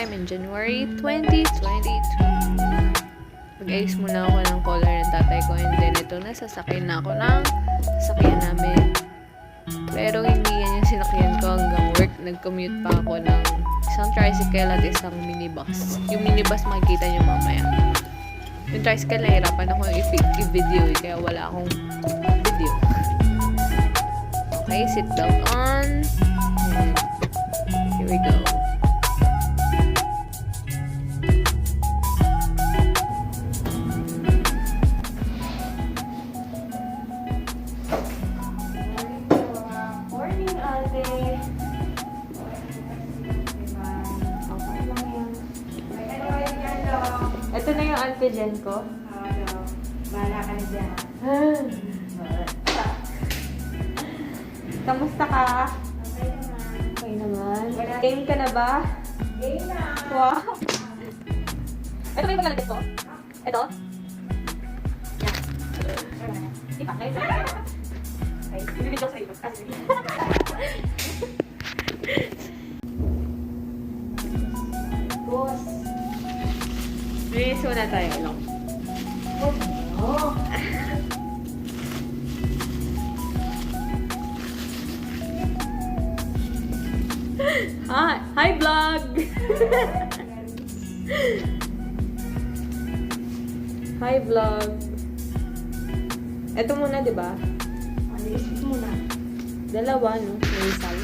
time in January 2022. Mag-ayos muna ako ng collar ng tatay ko, and then ito na, sasakyan na ako ng sasakyan namin. Pero hindi yan yung sinakyan ko hanggang work. Nag-commute pa ako ng isang tricycle at isang minibus. Yung minibus makikita nyo mamaya. Yung tricycle, nahirapan ako i-video kaya wala akong video. Okay, seatbelt on. And here we go. Ito na yung antigen ko. Bahala ka na dyan. Kamusta ka? Okay naman. Game ka na ba? Game na! Wow! Ito ba yung paglalagay ko? Ito? Yan. Di pa? Ay, bibigyan ko sa ito. Boss! Release muna tayo lang. Oh! Hi vlog! Hi vlog! Ito muna, di ba? Alis muna. Dalawa, no? May isang.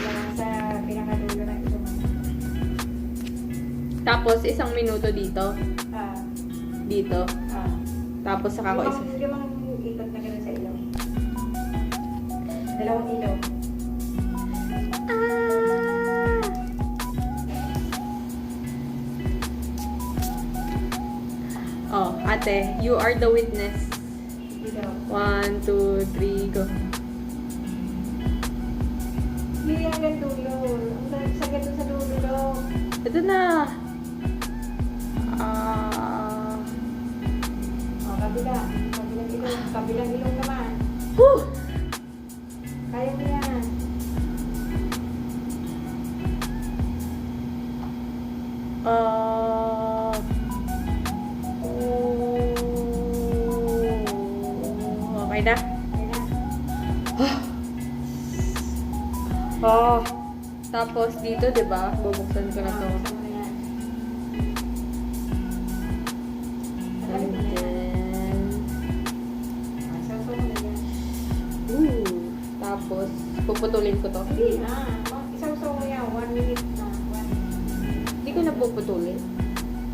Yan sa pinakadulo na ito. Tapos, isang minuto dito. Dito. Tapos, saka ko isa. Limang ikot na gano'n sa ilaw. Dalawang ilaw. Oh, ate, you are the witness. Ilaw. 1, 2, 3, go. Hindi hanggang dulo. Ang sakit sa dulo daw. Ito na. Kabila. Kabilang ilaw. Kabilang ilaw naman. Whew! Kaya mo yan. Okay na? Kaya na. Oh. Tapos dito, 'di ba? Bubuksan ko na 'to. Sama na yan. And then Sasaw mo na yan. tapos puputulin ko 'to. Hindi na. Isaw-saw mo yan. 1 minute na. Hindi ko na puputulin.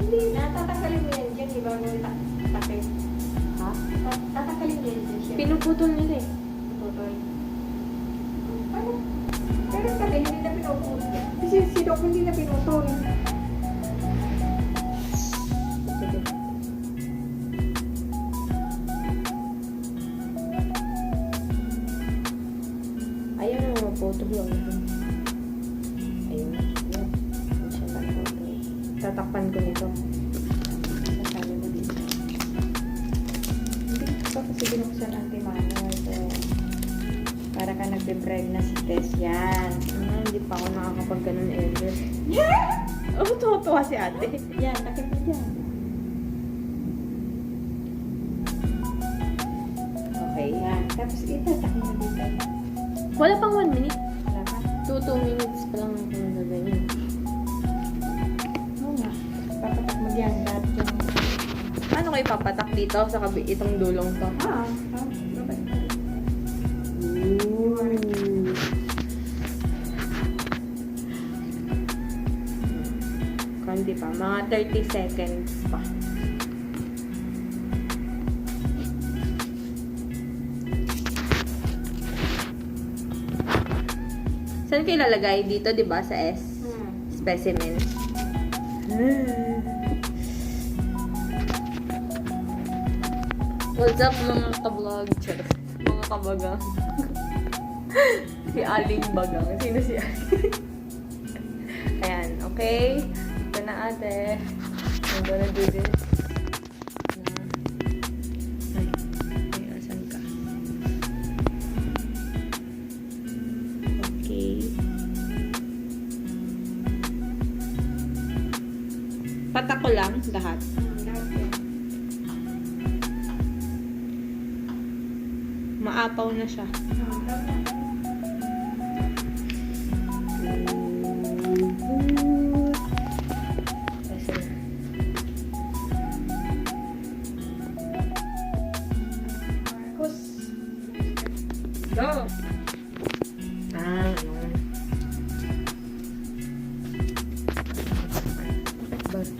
Hindi na. Tatanggalin mo yan dyan. Bago takip. Ha? Tatanggalin mo yan dyan siya. Pinuputol nila eh. Tutoy. Ano? Pero sabi, hindi na pinutol. Kasi si Doc hindi na pinutol. Ayaw na maputol lang. Ayun. Yan. Hindi siya naputol. Tatakpan ko nito. Sasali mo dito. Hindi ko kasi binuksan anti-manual. So, para ka nagbe-brag na si Tess yan. Hindi pa ako nakakapag ganun ever. Oh, tuwa si ate. Yan, takip mo dyan. Okay. Yan. Tapos itatak mo dito. Wala pang 1 minute. Wala ka? 2 minutes pa lang ako nagaganyan. Oo nga. Papatak mo dyan. Lahat yung... Paano ko ipapatak dito sa itong dulong to? Babay. Kanti pa. Mga 30 seconds pa. Saan ko ilalagay? Dito, di ba? Sa S. Specimen. What's up, mga ka-vlog? Mga kabagang. Si Aling Bagang. Sino si Aling? Ayan, okay? Ito na ate. I'm gonna do this. Ay, asan ka? Okay. Patak ko lang lahat. Lahat yan. Maapaw na siya. Marcos. Go!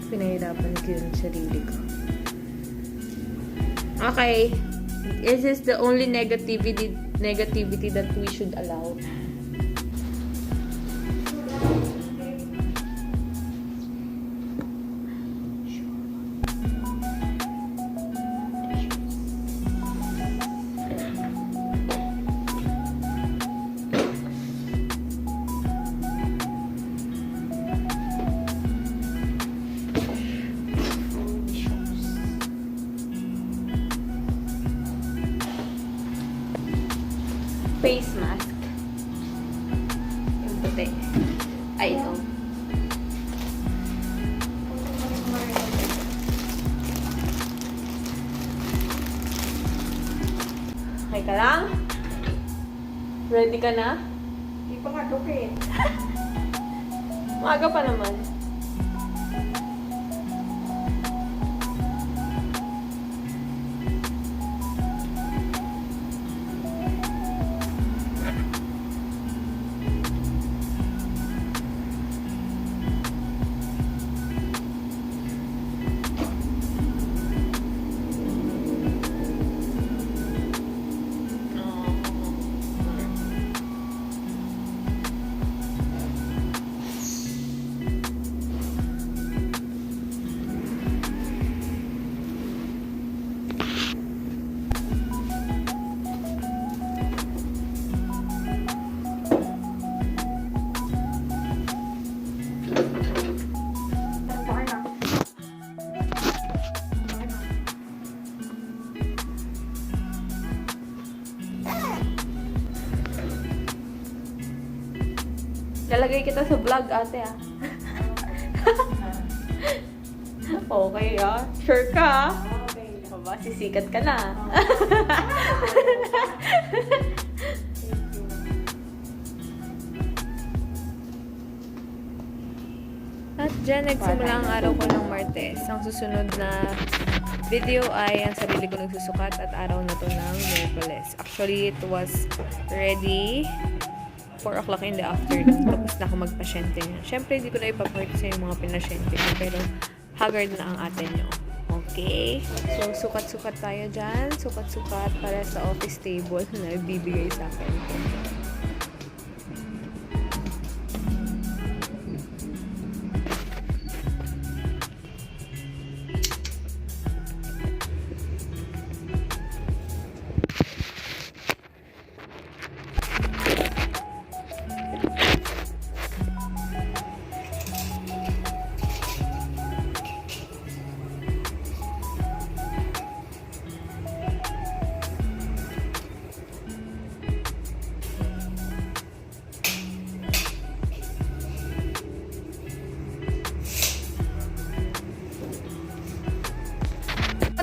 Pinahirapan ko yung sarili ko. Okay. This is the only negativity that we should allow. Face mask. Yung puti. Ay, ito. Okay ka lang? Ready ka na? Hindi pa nga eh. Maaga pa naman. Lalagay kita sa vlog, ate, ah. Okay, ah. Sure ka, ah. Okay. Aba, sisikat ka na. At dyan, nagsimula ang araw ko ng Martes. Ang susunod na video ay ang sarili ko nagsusukat at araw na to ng Merkules. Actually, it was already 4 o'clock in the afternoon. Tapos na ako magpasyente niya. Siyempre, hindi ko na ipapart sa yung mga pinasyente niya. Pero, haggard na ang ate niyo. Okay? So, sukat-sukat tayo dyan. Sukat-sukat para sa office table na bibigay sa akin.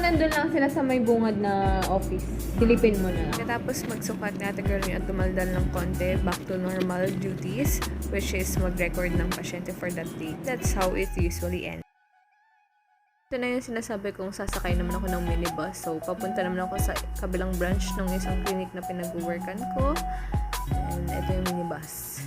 Nandun lang sila sa may bungad na office. Silipin mo na lang. Tapos magsukat na girl niya at tumaldal ng konti back to normal duties, which is mag-record ng pasyente for that day. That's how it usually ends. Ito na yung sinasabi kong sasakay naman ako ng minibus. So, papunta naman ako sa kabilang branch ng isang clinic na pinag-workan ko. And ito yung minibus.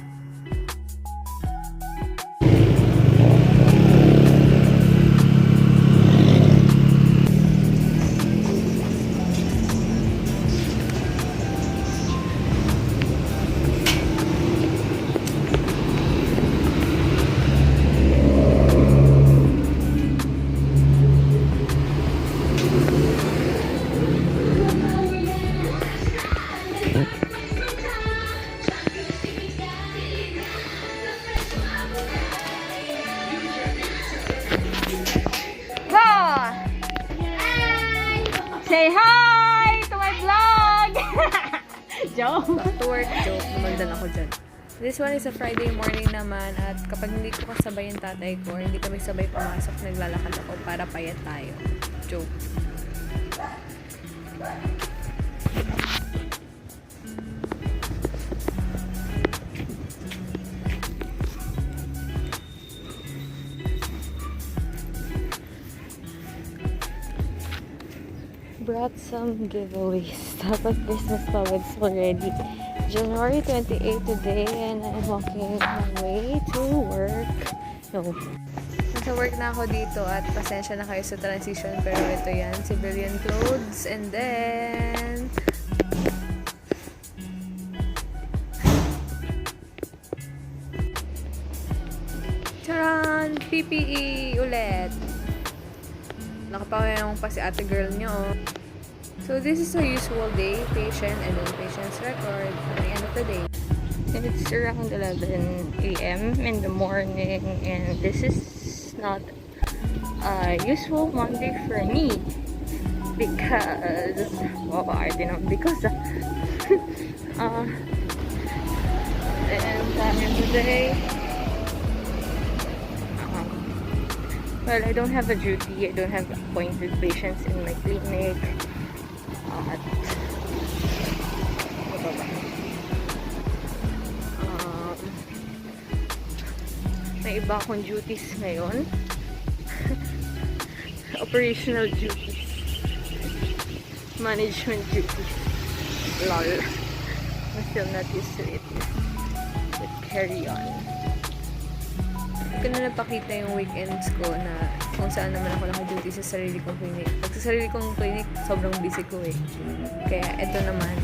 Say hi to my vlog! Joke. Back to work, joke. Namandan ako dyan. This one is a Friday morning naman at kapag hindi ko kasabay yung tatay ko or hindi kami sabay pumasok, naglalakad ako para payat tayo. Joke. Brought some giveaways. Dapat Christmas pawits already. January 28 today and I'm walking my way to work. No. Nasa work na ako dito at pasensya na kayo sa transition pero ito yan, civilian clothes and then charan! PPE ulit! Nakapangayang pa si ate girl nyo. So this is a usual day, patient and then patient's record at the end of the day. It's around 11 a.m. in the morning and this is not a usual Monday for me because, well, I don't know, because and today, well, I don't have a duty, I don't have appointed patients in my clinic. At may iba akong duties ngayon. Operational duties, management duties. Lol. I'm still not used to it, but carry on. Hindi ko na napakita yung weekends ko na kung saan naman ako naka-duty sa sarili kong clinic. Pag sa sarili kong clinic, sobrang busy ko eh. Kaya eto naman,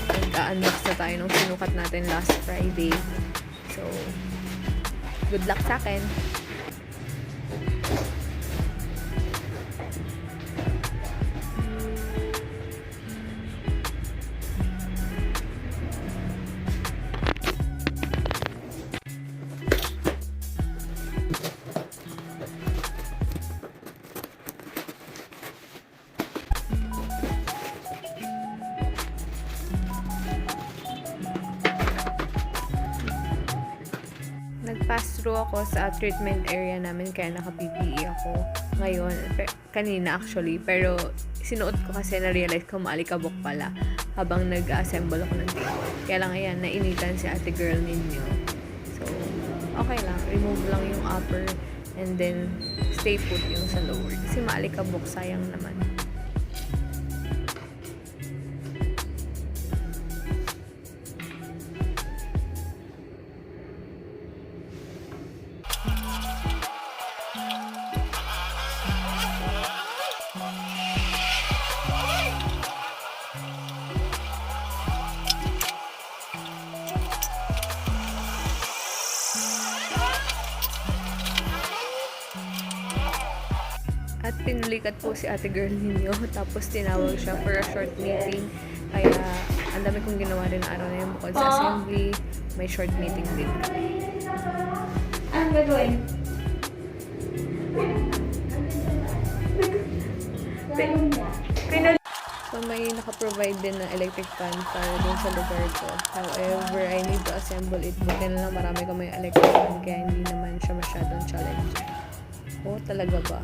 nag-unbox na tayo nung sinukat natin last Friday. So, good luck sa akin! Nag-pass through ako sa treatment area namin kaya naka-PPE ako ngayon. Kanina actually. Pero sinuot ko kasi na-realize ko maalikabok pala habang nag-assemble ako ng team. Kaya lang ayan, nainitan si ate girl ninyo. So, okay lang. Remove lang yung upper and then stay put yung sa lower. Kasi maalikabok, sayang naman. At pinulikat po si ate girl ninyo. Tapos tinawag siya for a short meeting. Kaya ang dami kong ginawa rin araw na yun. Bukod sa assembly, may short meeting din. Anong gagawin? So may naka-provide din na electric fan para dun sa lugar ko. However, I need to assemble it. Buti na lang marami ko may electric fan kaya hindi naman siya masyadong challenge. Oh, talaga ba?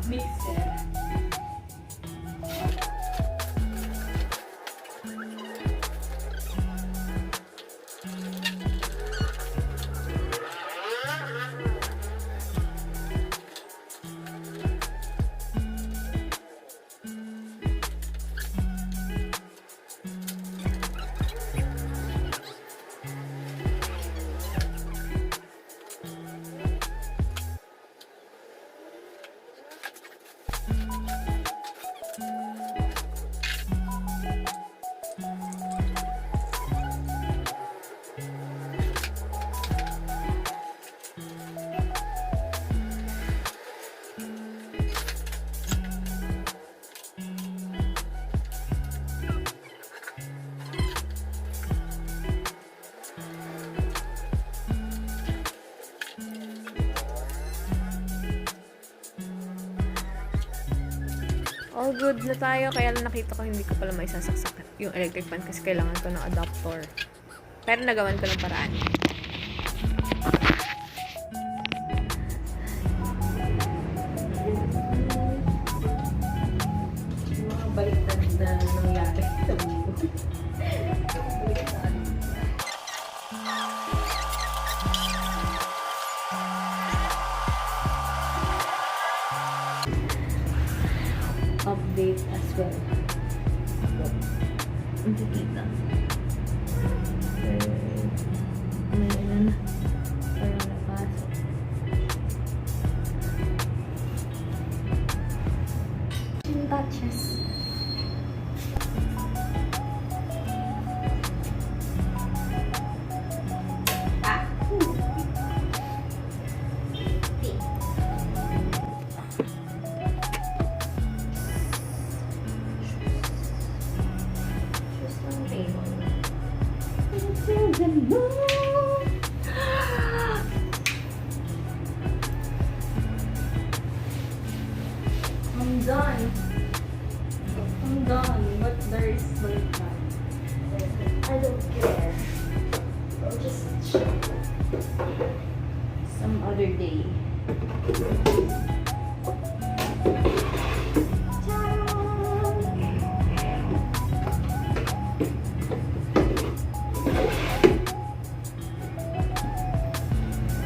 All good na tayo, kaya lang nakita ko hindi ko pala may sasaksak yung electric fan kasi kailangan ko ng adapter. Pero nagawan ko ng paraan. date as well. Hindi kita. Meron na. Parang napasok. Touches. I'm done. I'm done, but there is no time. I don't care. I'll just check some other day.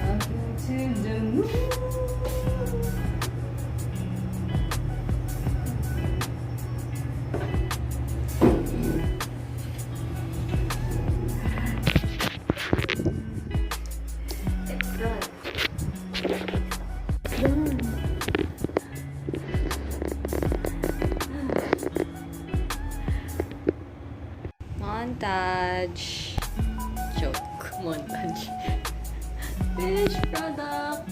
Welcome to the moon. Montage. Joke. Montage. Finished product.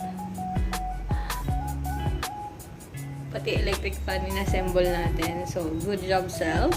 Pati electric fan in-assemble natin. So, good job, self.